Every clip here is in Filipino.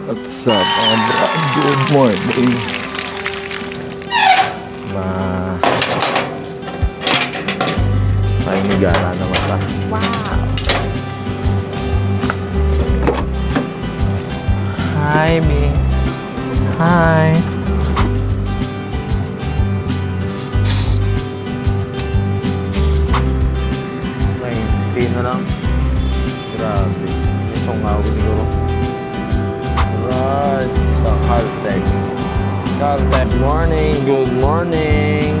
What's up, mga brad? Good morning. Ay, nagana naman pa. Wow! Hi, Ming. Hi. May pino lang. Grabe. May sungawin siguro. Right. Sa Caltex. Caltex. Good morning.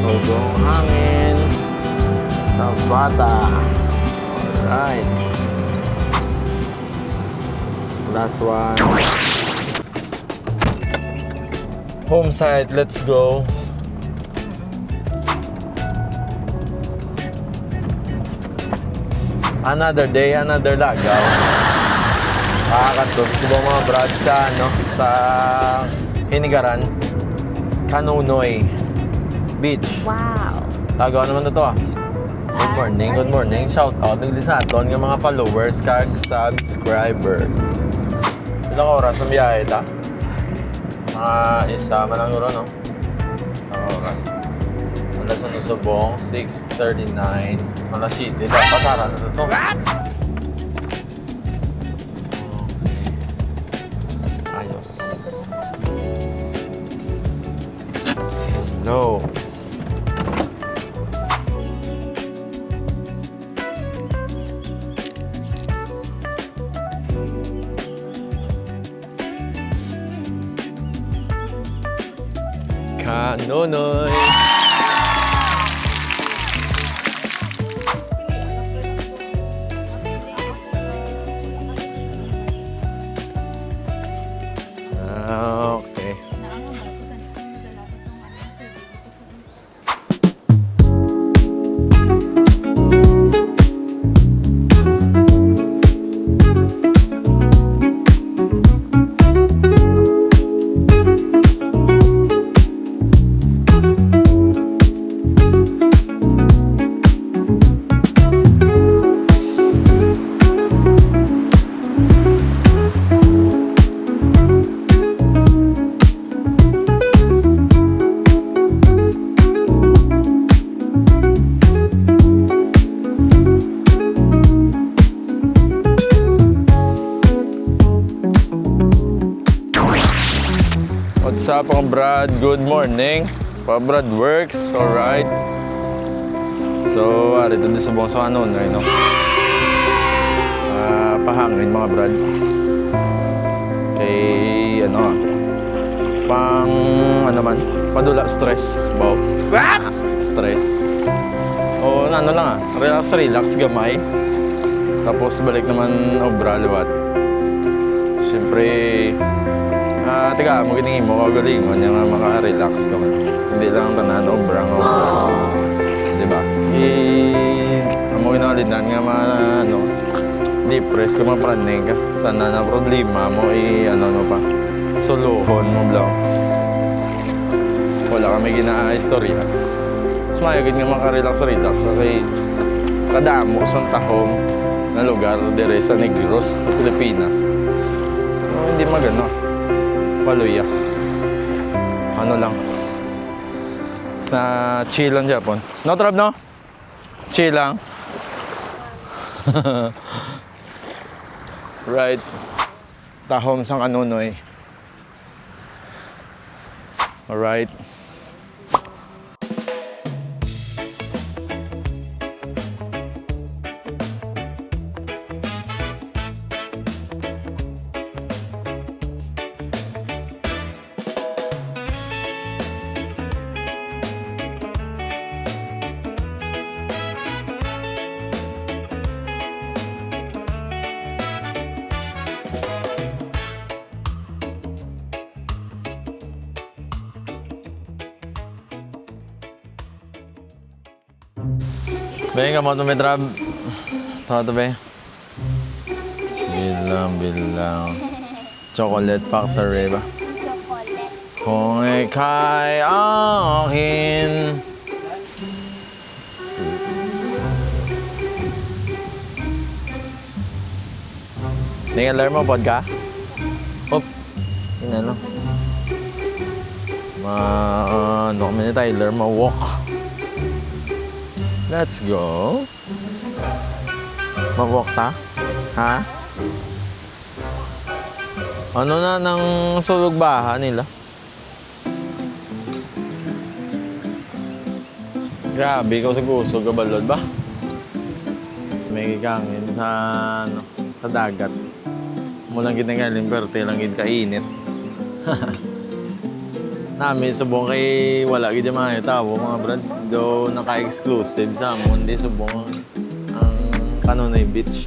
Tugong hangin. Sa bata. Alright. Last one. Home site, let's go. Another day, another lagaw. Nakakatog. Gusto mga brad sa, sa Hinigaran, Kanunoy Beach. Wow! Lagaw naman ito Good morning. Shout out ng lisaton ng mga followers kag subscribers. Ilang oras ang biyahe ta? Mga isa man lang no? Isang oras. Alas ang Subong, 6:39. Alas 7. Dapat harap na ito. Ayos. Hello. Kanonoy. Okay. What's up, mga brad? Good morning. Pa-brad works, alright. So, dito din subong sa Kanunoy, no? Pahangin, mga brad. Kay, padula stress. Wow. What? Stress. O, lang relax, gamay. Tapos, balik naman obra, liwat. Siyempre, magitingin mo, kagalingon, yung maka-relax ka man. Hindi lang tanan, obrang. Diba? Amo ginalinan nga depress ka, mapraning ka. Tanan na problema mo, pa. Suluhon mo lang. Wala kami gina-istorya. Mas mayagin nga maka-relax. Okay, kadamo sa tahong na lugar dire sa Negros, sa Pilipinas. Hindi magano. Paluya. Lang. Sa chill lang Japon. No, Trab, no? Chill lang. Right. Tahom sang Kanunoy. Alright. Be, kamu tuh Metrab. Tahu tuh be. Bilang. Chocolate Factory ba? Chocolate. Kung ika'y akin. Nangalar mo, pod ka? Op. Yun ano. Ano kami ni Tyler, ma-walk. Let's go. Ma-walk ta? Ha? Ano na ng sulog baha nila? Grabe, ikaw sa gusto, gabalod ba? May kikangin sa, ano, sa dagat. Mulang ginagaling, pero lang gid kainit. Namin, subong kay wala gid yung mga tao, mga brad. Do naka-exclusive sa amon, di subong ang Kanunay Beach.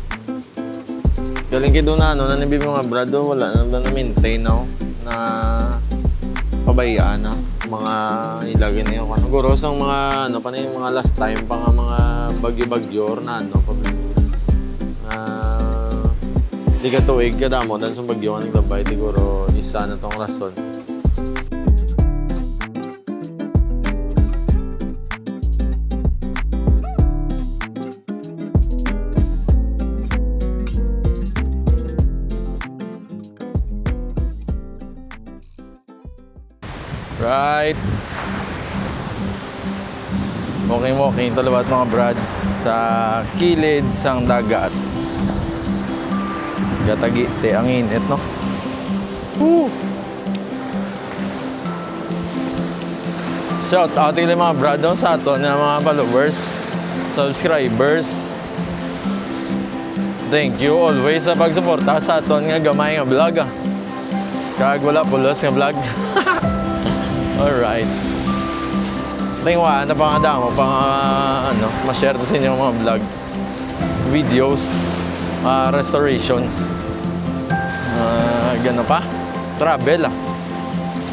Galing kay doon na, ano, nanibig mga brad, do, wala na maintain, no? Na pabayaan, no? Mga ilagay na yun. Siguro sa mga, ano, pa na yung mga last time pa nga mga bagyo-bagyo or na, ano, di ka tuig ka damo, dan sa bagyo ka naglabay, siguro isa na tong rason. Right. Walking ito labat mga brad sa kilid sang dagat. Gatagi te ang init, no? Woo! Shout out kay mga brad doon sa aton na mga followers, subscribers. Thank you always sa pagsuporta sa aton nga gamay nga vlog. Kag wala pulos nga vlog. Alright. Tingwa na pa nga damo pa nga, ano, ma-share to sa inyo mga vlog, videos, restorations, gano pa, travel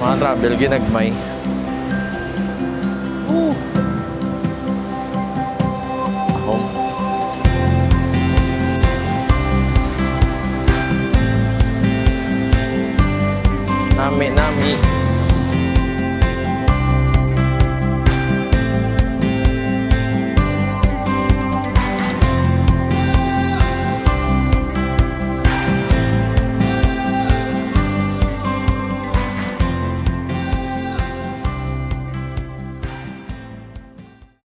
mga travel ginagmay.